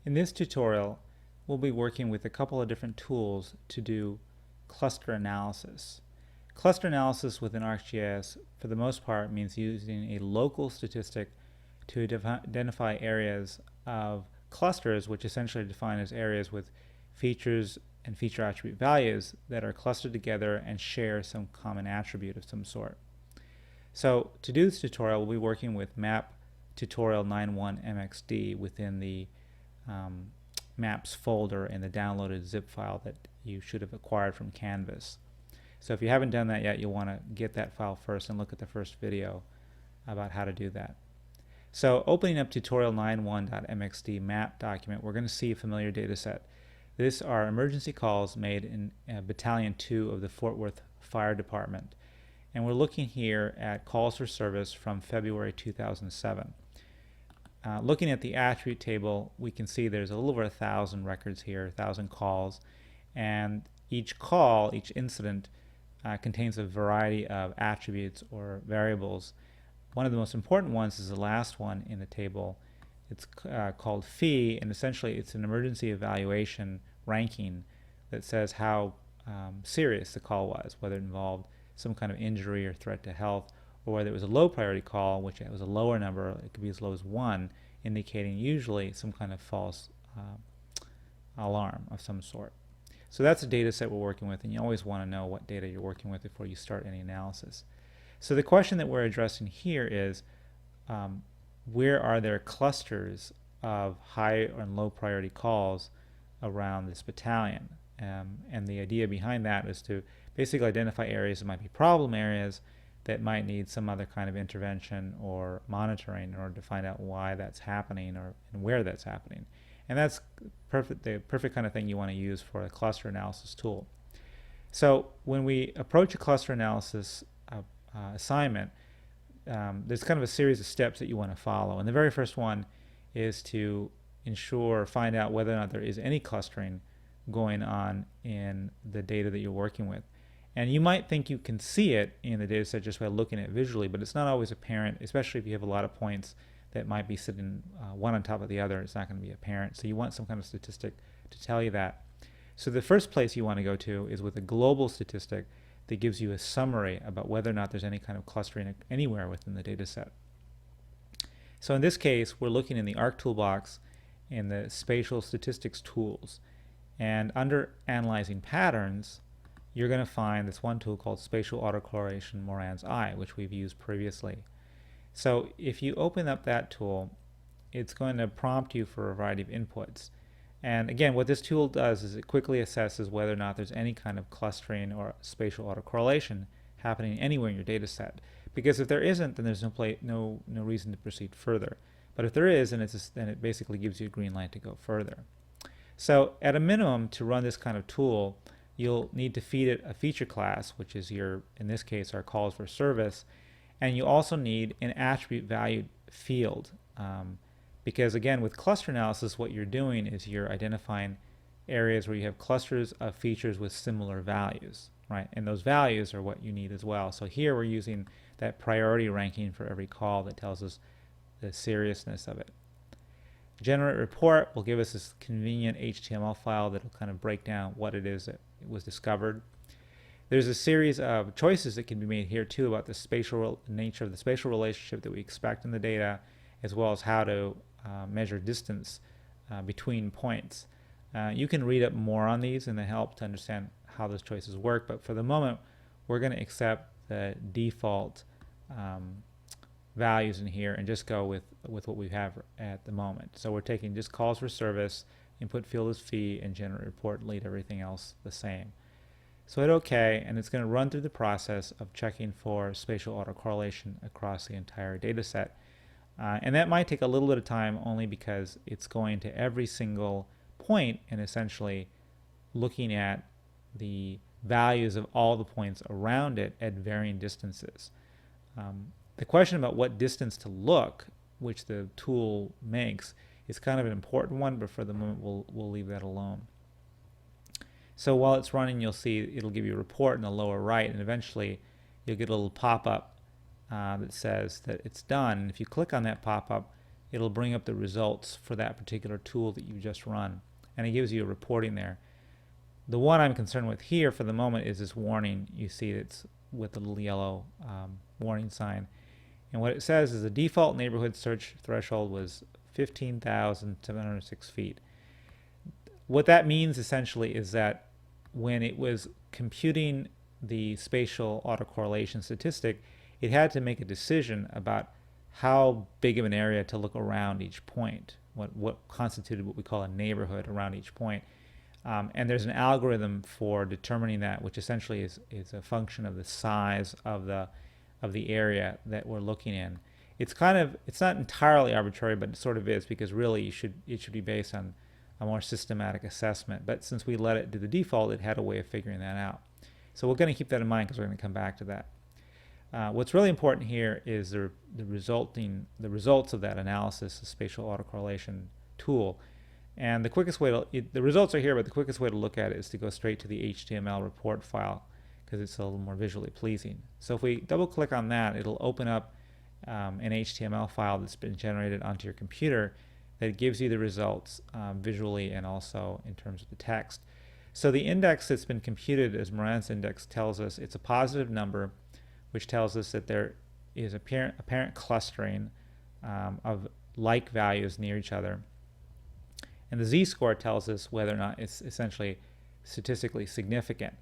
In this tutorial, we'll be working with a couple of different tools to do cluster analysis. Cluster analysis within ArcGIS, for the most part, means using a local statistic to identify areas of clusters, which essentially define as areas with features and feature attribute values that are clustered together and share some common attribute of some sort. So to do this tutorial, we'll be working with map tutorial 9.1 MXD within the maps folder in the downloaded zip file that you should have acquired from Canvas. So if you haven't done that yet, you'll want to get that file first and look at the first video about how to do that. So opening up tutorial 9.1.mxd map document, we're going to see a familiar data set. These are emergency calls made in Battalion 2 of the Fort Worth Fire Department. And we're looking here at calls for service from February 2007. Looking at the attribute table, we can see there's a little over 1,000 records here, 1,000 calls, and each call, each incident, contains a variety of attributes or variables. One of the most important ones is the last one in the table. It's called fee, and essentially it's an emergency evaluation ranking that says how serious the call was, whether it involved some kind of injury or threat to health, or whether it was a low priority call, which was a lower number, it could be as low as 1, indicating usually some kind of false alarm of some sort. So that's a data set we're working with, and you always want to know what data you're working with before you start any analysis. So the question that we're addressing here is, where are there clusters of high and low priority calls around this battalion? And the idea behind that is to basically identify areas that might be problem areas that might need some other kind of intervention or monitoring in order to find out why that's happening and where that's happening. And that's the perfect kind of thing you want to use for a cluster analysis tool. So when we approach a cluster analysis assignment, there's kind of a series of steps that you want to follow. And the very first one is to find out whether or not there is any clustering going on in the data that you're working with. And you might think you can see it in the data set just by looking at it visually, but it's not always apparent, especially if you have a lot of points that might be sitting one on top of the other. It's not going to be apparent. So you want some kind of statistic to tell you that. So the first place you want to go to is with a global statistic that gives you a summary about whether or not there's any kind of clustering anywhere within the data set. So in this case, we're looking in the Arc toolbox in the spatial statistics tools. And under analyzing patterns, you're going to find this one tool called spatial autocorrelation Moran's I, which we've used previously. So if you open up that tool, it's going to prompt you for a variety of inputs. And again, what this tool does is it quickly assesses whether or not there's any kind of clustering or spatial autocorrelation happening anywhere in your data set. Because if there isn't, then there's no reason to proceed further. But if there is, then it basically gives you a green light to go further. So at a minimum, to run this kind of tool, you'll need to feed it a feature class, which is in this case, our calls for service. And you also need an attribute value field. Because again, with cluster analysis, what you're doing is you're identifying areas where you have clusters of features with similar values, right? And those values are what you need as well. So here we're using that priority ranking for every call that tells us the seriousness of it. Generate report will give us this convenient HTML file that will kind of break down what it is that was discovered. There's a series of choices that can be made here too about the spatial nature of the spatial relationship that we expect in the data, as well as how to measure distance between points. You can read up more on these and they help to understand how those choices work, but for the moment we're going to accept the default values in here and just go with what we have at the moment. So we're taking just calls for service, input field is fee, and generate report, leave everything else the same. So hit OK, and it's going to run through the process of checking for spatial autocorrelation across the entire data set. And that might take a little bit of time only because it's going to every single point and essentially looking at the values of all the points around it at varying distances. The question about what distance to look, which the tool makes, is kind of an important one, but for the moment we'll leave that alone. So while it's running, you'll see it'll give you a report in the lower right, and eventually you'll get a little pop-up that says that it's done. And if you click on that pop-up, it'll bring up the results for that particular tool that you just run, and it gives you a reporting there. The one I'm concerned with here for the moment is this warning. You see it's with the little yellow warning sign. And what it says is the default neighborhood search threshold was 15,706 feet. What that means essentially is that when it was computing the spatial autocorrelation statistic, it had to make a decision about how big of an area to look around each point, what constituted what we call a neighborhood around each point. And there's an algorithm for determining that, which essentially is a function of the size of the area that we're looking in. It's not entirely arbitrary, but it sort of is, because really it should be based on a more systematic assessment. But since we let it do the default, it had a way of figuring that out. So we're going to keep that in mind because we're going to come back to that. What's really important here is the results of that analysis, the spatial autocorrelation tool. And the quickest way the results are here, but the quickest way to look at it is to go straight to the HTML report file, because it's a little more visually pleasing. So if we double click on that, it'll open up an HTML file that's been generated onto your computer that gives you the results visually and also in terms of the text. So the index that's been computed as Moran's index tells us it's a positive number, which tells us that there is apparent clustering of like values near each other. And the z-score tells us whether or not it's essentially statistically significant.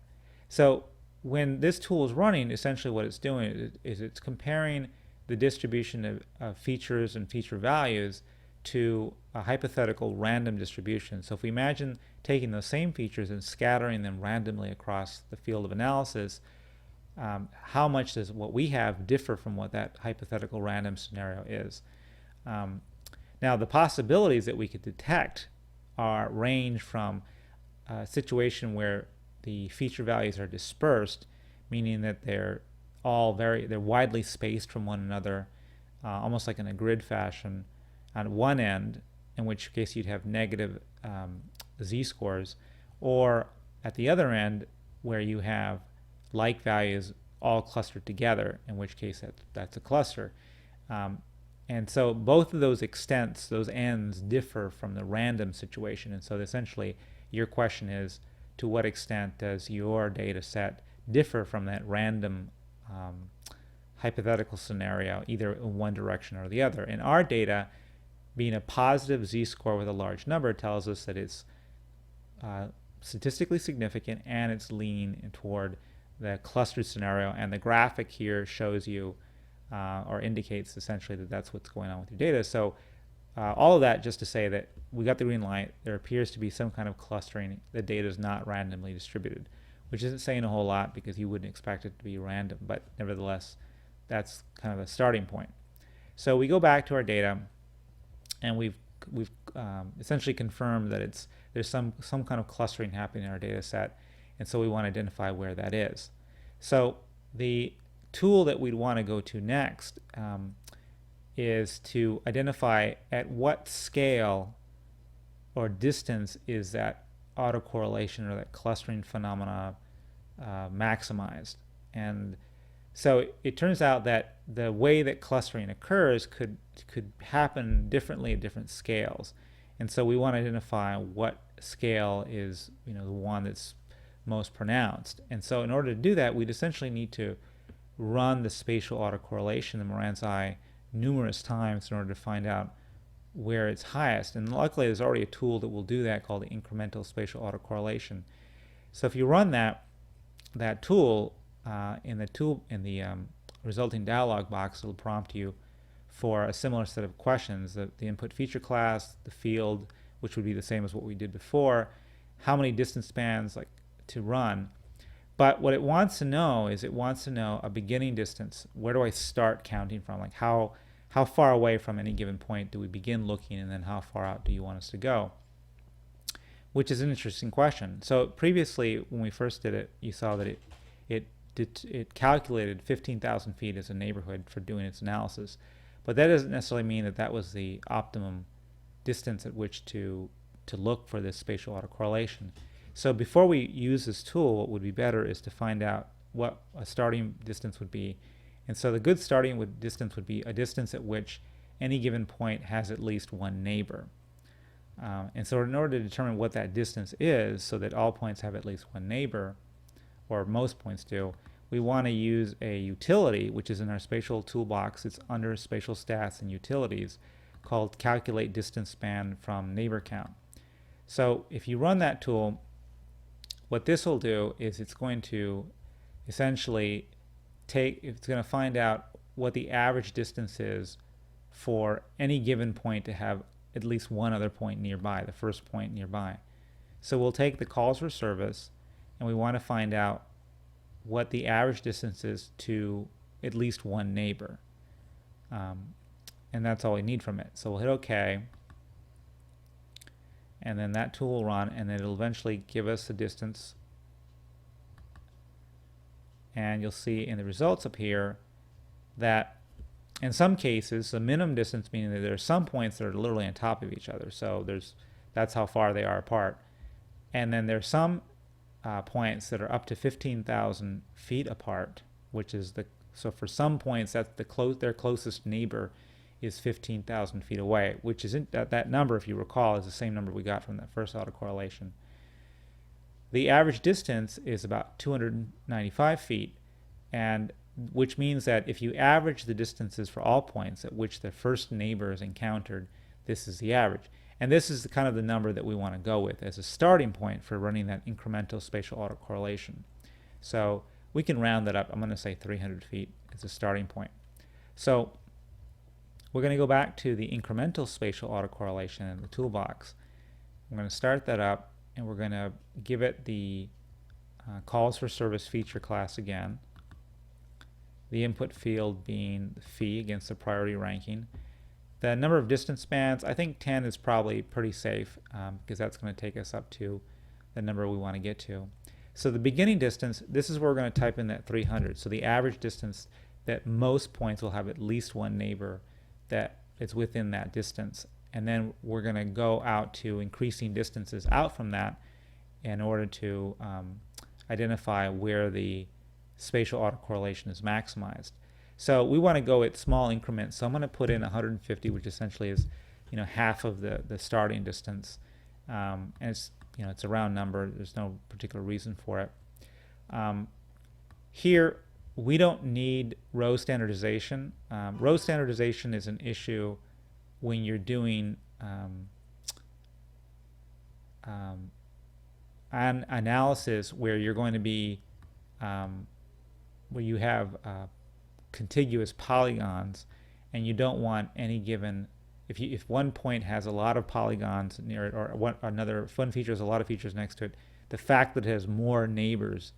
So when this tool is running, essentially what it's doing is it's comparing the distribution of features and feature values to a hypothetical random distribution. So if we imagine taking those same features and scattering them randomly across the field of analysis, how much does what we have differ from what that hypothetical random scenario is? Now, the possibilities that we could detect range from a situation where the feature values are dispersed, meaning that they're widely spaced from one another, almost like in a grid fashion on one end, in which case you'd have negative z-scores, or at the other end where you have like values all clustered together, in which case that's a cluster. And so both of those extents, those ends, differ from the random situation. And so essentially your question is, to what extent does your data set differ from that random hypothetical scenario, either in one direction or the other? And our data, being a positive z-score with a large number, tells us that it's statistically significant and it's leaning toward the clustered scenario. And the graphic here shows you or indicates essentially that that's what's going on with your data. So all of that just to say that we got the green light. There appears to be some kind of clustering. The data is not randomly distributed, which isn't saying a whole lot because you wouldn't expect it to be random, but nevertheless that's kind of a starting point. So we go back to our data, and we've essentially confirmed that there's some kind of clustering happening in our data set, and so we want to identify where that is. So the tool that we'd want to go to next is to identify at what scale or distance is that autocorrelation or that clustering phenomena maximized. And so it turns out that the way that clustering occurs could happen differently at different scales. And so we want to identify what scale is the one that's most pronounced. And so in order to do that, we'd essentially need to run the spatial autocorrelation in Moran's eye numerous times in order to find out where it's highest. And luckily there's already a tool that will do that called the Incremental spatial autocorrelation. So if you run that tool in the resulting dialog box, it'll prompt you for a similar set of questions: the input feature class, the field, which would be the same as what we did before, how many distance spans to run. But what it wants to know is a beginning distance. Where do I start counting from? Like how far away from any given point do we begin looking, and then how far out do you want us to go? Which is an interesting question. So previously, when we first did it, you saw that it calculated 15,000 feet as a neighborhood for doing its analysis. But that doesn't necessarily mean that was the optimum distance at which to look for this spatial autocorrelation. So before we use this tool, what would be better is to find out what a starting distance would be. And so the good starting distance would be a distance at which any given point has at least one neighbor. And so in order to determine what that distance is, so that all points have at least one neighbor, or most points do, we want to use a utility, which is in our spatial toolbox. It's under spatial stats and utilities, called calculate distance span from neighbor count. So if you run that tool, what this will do is it's going to essentially it's going to find out what the average distance is for any given point to have at least one other point nearby, the first point nearby. So we'll take the calls for service, and we want to find out what the average distance is to at least one neighbor. And that's all we need from it. So we'll hit OK, and then that tool will run, and then it'll eventually give us the distance. And you'll see in the results up here that in some cases, the minimum distance, meaning that there are some points that are literally on top of each other. So that's how far they are apart. And then there's some points that are up to 15,000 feet apart, which is so for some points that's their closest neighbor is 15,000 feet away, which isn't that number, if you recall, is the same number we got from that first autocorrelation. The average distance is about 295 feet, and which means that if you average the distances for all points at which the first neighbor is encountered, this is the average. And this is kind of the number that we want to go with as a starting point for running that incremental spatial autocorrelation. So we can round that up. I'm going to say 300 feet as a starting point. So we're going to go back to the incremental spatial autocorrelation in the toolbox. We're going to start that up, and we're going to give it the calls for service feature class again. The input field being the fee against the priority ranking. The number of distance spans, I think 10 is probably pretty safe because that's going to take us up to the number we want to get to. So the beginning distance, this is where we're going to type in that 300. So the average distance that most points will have at least one neighbor that is within that distance. And then we're going to go out to increasing distances out from that in order to identify where the spatial autocorrelation is maximized. So we want to go at small increments. So I'm going to put in 150, which essentially is, half of the starting distance. And it's, it's a round number. There's no particular reason for it. Here, we don't need row standardization. Row standardization is an issue when you're doing an analysis where you're going to be where you have contiguous polygons, and you don't want any given, if one point has a lot of polygons near it, or one feature has a lot of features next to it, the fact that it has more neighbors,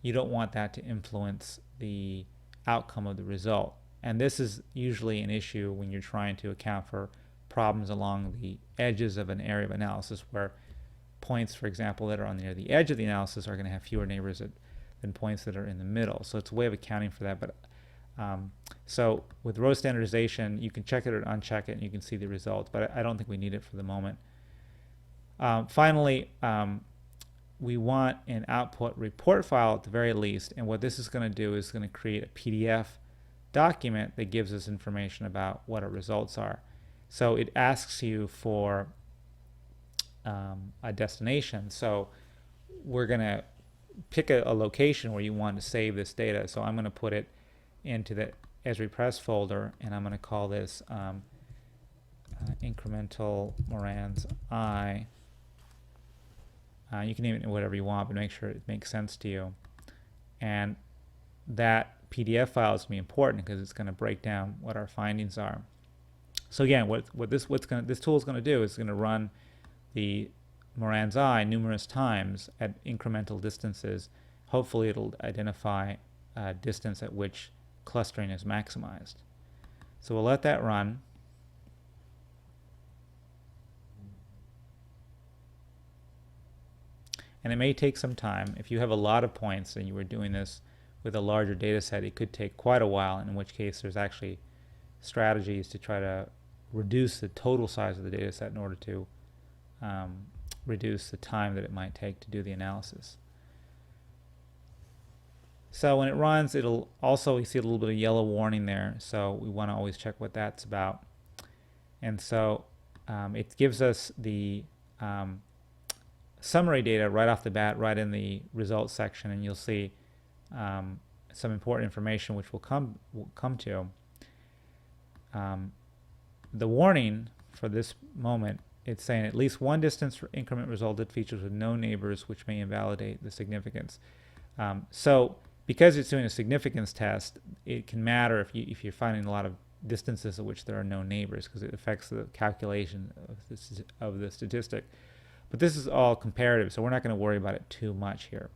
you don't want that to influence the outcome of the result. And this is usually an issue when you're trying to account for problems along the edges of an area of analysis, where points, for example, that are near the edge of the analysis are going to have fewer neighbors than points that are in the middle. So it's a way of accounting for that. But so with row standardization, you can check it or uncheck it, and you can see the results. But I don't think we need it for the moment. Finally, we want an output report file at the very least. And what this is going to do is going to create a PDF document that gives us information about what our results are. So it asks you for a destination. So we're going to pick a location where you want to save this data. So I'm going to put it into the Esri folder, and I'm going to call this Incremental Moran's I. You can name it whatever you want, but make sure it makes sense to you. And that PDF file is going to be important because it's going to break down what our findings are. So again, what this tool is going to do is going to run the Moran's I numerous times at incremental distances. Hopefully it'll identify a distance at which clustering is maximized. So we'll let that run. And it may take some time. If you have a lot of points and you were doing this with a larger data set, it could take quite a while, in which case there's actually strategies to try to reduce the total size of the data set in order to reduce the time that it might take to do the analysis. So when it runs, it'll also, you see a little bit of yellow warning there, so we want to always check what that's about. And so it gives us the summary data right off the bat, right in the results section, and you'll see some important information which we'll come to. The warning for this moment, it's saying at least one distance increment resulted features with no neighbors, which may invalidate the significance. So because it's doing a significance test, it can matter if you're finding a lot of distances at which there are no neighbors, because it affects the calculation of the statistic. But this is all comparative, so we're not going to worry about it too much here.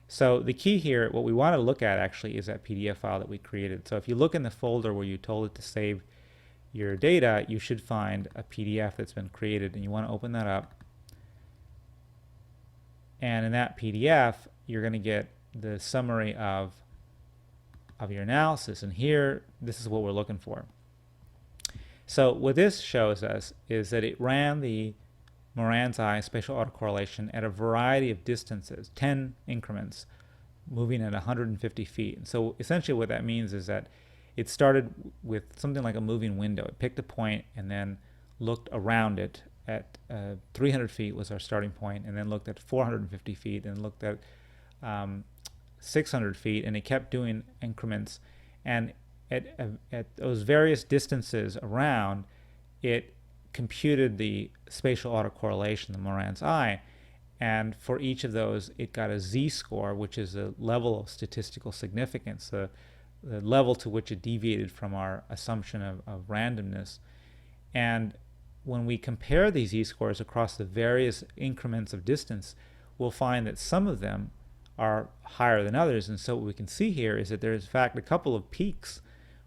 So the key here, what we want to look at actually is that PDF file that we created. So if you look in the folder where you told it to save your data, you should find a PDF that's been created, and you want to open that up. And in that PDF, you're going to get the summary of your analysis. And here, this is what we're looking for. So what this shows us is that it ran the Moran's eye spatial autocorrelation at a variety of distances, 10 increments, moving at 150 feet. And so essentially what that means is that it started with something like a moving window. It picked a point and then looked around it at 300 feet was our starting point, and then looked at 450 feet and looked at 600 feet, and it kept doing increments. And at those various distances around, it computed the spatial autocorrelation, the Moran's eye, and for each of those it got a z-score, which is a level of statistical significance, the level to which it deviated from our assumption of randomness. And when we compare these z-scores across the various increments of distance, we'll find that some of them are higher than others. And so what we can see here is that there's in fact a couple of peaks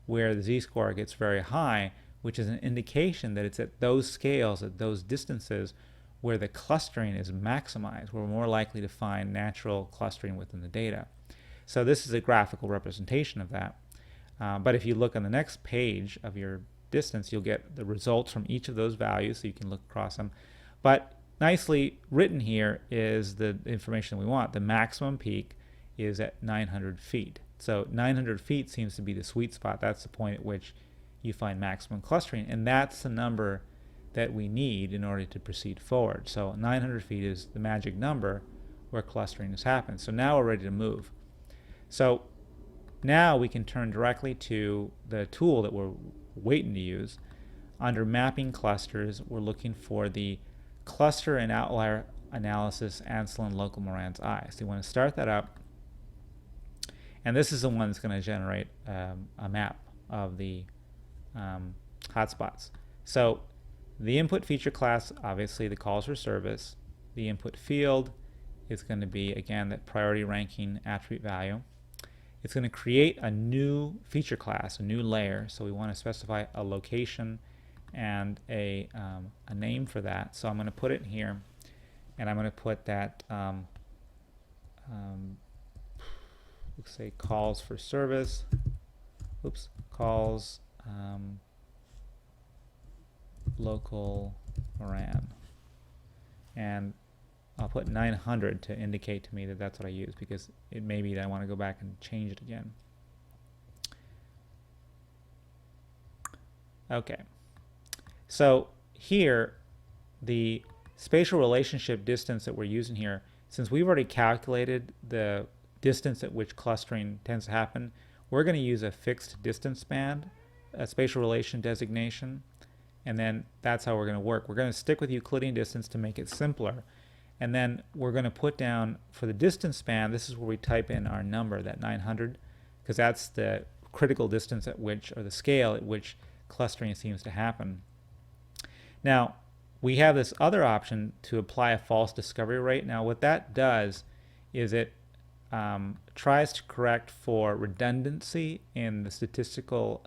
where the z-score gets very high, which is an indication that it's at those scales, at those distances, where the clustering is maximized. We're more likely to find natural clustering within the data. So this is a graphical representation of that. But if you look on the next page of your distance, you'll get the results from each of those values, so you can look across them. But nicely written here is the information we want. The maximum peak is at 900 feet. So 900 feet seems to be the sweet spot. That's the point at which you find maximum clustering, and that's the number that we need in order to proceed forward. So 900 feet is the magic number where clustering has happened. So now we're ready to move. So now we can turn directly to the tool that we're waiting to use. Under mapping clusters, we're looking for the cluster and outlier analysis Ansel local Moran's eye. So you want to start that up, and this is the one that's going to generate a map of the hotspots. So the input feature class, obviously the calls for service. The input field is going to be, again, that priority ranking attribute value. It's going to create a new feature class, a new layer. So we want to specify a location and a name for that. So I'm going to put it in here, and I'm going to put that let's say calls for service. Oops, calls local Moran, and I'll put 900 to indicate to me that that's what I use, because it may be that I want to go back and change it again. Okay, so here the spatial relationship distance that we're using here, since we've already calculated the distance at which clustering tends to happen, we're going to use a fixed distance band, a spatial relation designation, and then that's how we're going to work. We're going to stick with Euclidean distance to make it simpler, and then we're going to put down for the distance span, this is where we type in our number, that 900, because that's the critical distance at which, or the scale at which clustering seems to happen. Now we have this other option to apply a false discovery rate. Now what that does is it tries to correct for redundancy in the statistical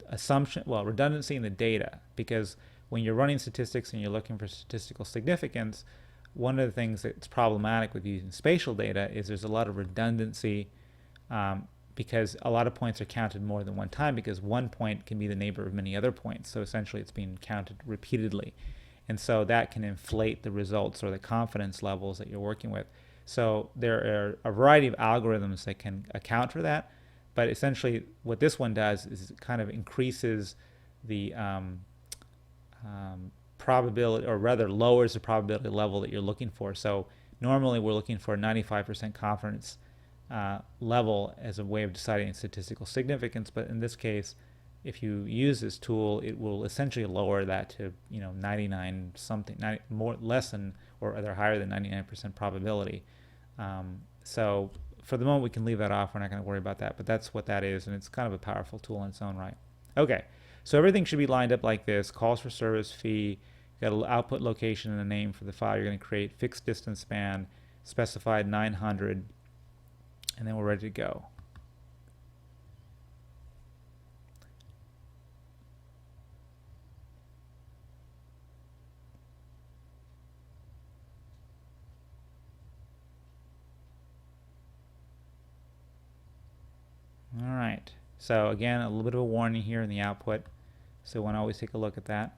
assumption, well, redundancy in the data, because when you're running statistics and you're looking for statistical significance, one of the things that's problematic with using spatial data is there's a lot of redundancy, because a lot of points are counted more than one time, because one point can be the neighbor of many other points. So essentially it's being counted repeatedly. And so that can inflate the results or the confidence levels that you're working with. So there are a variety of algorithms that can account for that. But essentially what this one does is it kind of increases the probability, or rather lowers the probability level that you're looking for. So normally we're looking for a 95% confidence level as a way of deciding statistical significance, but in this case, if you use this tool, it will essentially lower that to 99 something, more less than, or rather higher than 99% probability. So for the moment we can leave that off. We're not going to worry about that, but that's what that is, and it's kind of a powerful tool in its own right. Okay, so everything should be lined up like this: calls for service, fee, you got an output location and a name for the file you're going to create, fixed distance span, specified 900, and then we're ready to go. All right, so again, a little bit of a warning here in the output, so we want to always take a look at that.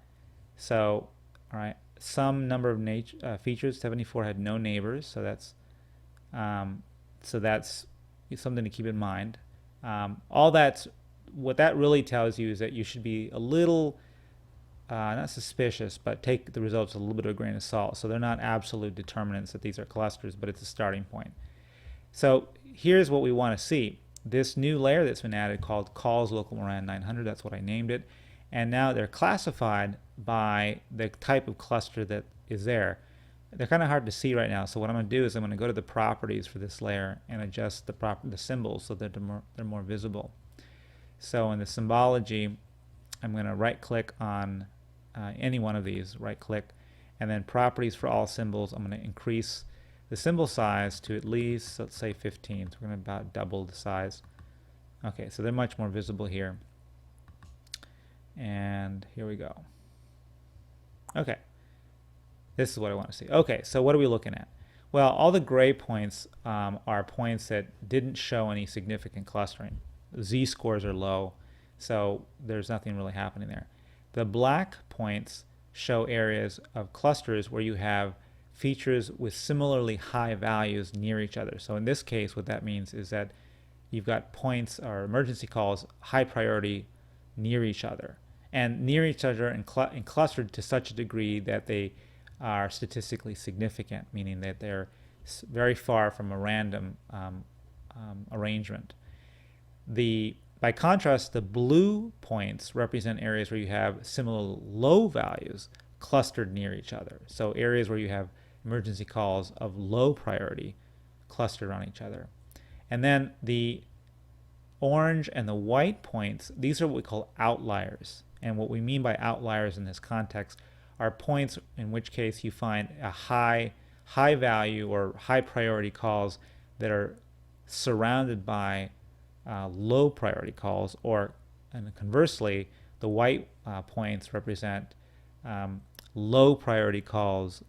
So, all right, some number of features, 74 had no neighbors, so that's something to keep in mind. What that really tells you is that you should be a little not suspicious, but take the results with a little bit of a grain of salt. So they're not absolute determinants that these are clusters, but it's a starting point. So here's what we want to see. This new layer that's been added called calls local Moran 900, that's what I named it, and now they're classified by the type of cluster that is there. They're kind of hard to see right now, so what I'm going to do is I'm going to go to the properties for this layer and adjust the symbols so that they're more visible. So in the symbology, I'm going to right click on any one of these, right click, and then properties for all symbols. I'm going to increase the symbol size to at least, let's say 15. So we're going to about double the size. Okay, so they're much more visible here. And here we go. Okay, this is what I want to see. Okay, so what are we looking at? Well, all the gray points are points that didn't show any significant clustering. Z-scores are low, so there's nothing really happening there. The black points show areas of clusters where you have features with similarly high values near each other. So in this case, what that means is that you've got points or emergency calls high priority near each other, and near each other and clustered to such a degree that they are statistically significant, meaning that they're very far from a random arrangement. By contrast, the blue points represent areas where you have similar low values clustered near each other. So areas where you have emergency calls of low priority clustered on each other. And then the orange and the white points, these are what we call outliers. And what we mean by outliers in this context are points in which case you find a high value or high priority calls that are surrounded by low priority calls, and conversely, the white points represent low priority calls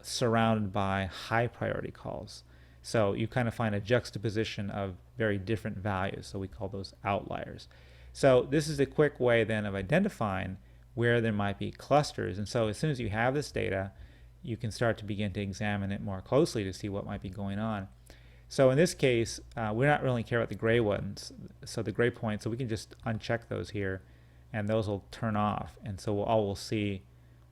surrounded by high priority calls. So you kind of find a juxtaposition of very different values, so we call those outliers. So this is a quick way then of identifying where there might be clusters, and so as soon as you have this data, you can start to begin to examine it more closely to see what might be going on. So in this case, we're not really care about the gray ones, so the gray points, so we can just uncheck those here, and those will turn off, and so all we'll see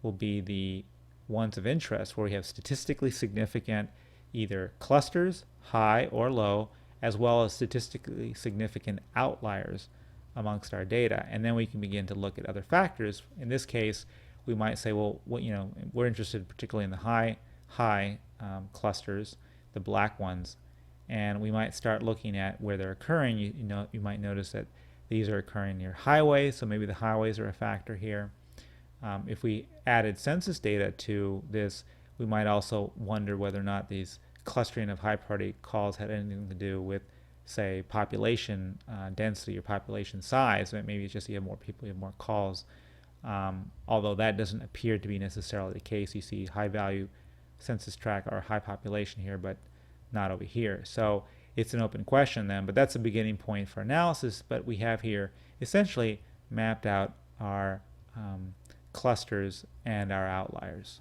will be the ones of interest where we have statistically significant either clusters, high or low, as well as statistically significant outliers amongst our data. And then we can begin to look at other factors. In this case, we might say, well, we're interested particularly in the high clusters, the black ones, and we might start looking at where they're occurring. You might notice that these are occurring near highways, so maybe the highways are a factor here. If we added census data to this, we might also wonder whether or not these clustering of high priority calls had anything to do with, say, population density or population size. Maybe it's just you have more people, you have more calls. Although that doesn't appear to be necessarily the case. You see high value census tract or high population here, but not over here. So it's an open question then, but that's a beginning point for analysis. But we have here essentially mapped out our clusters and our outliers.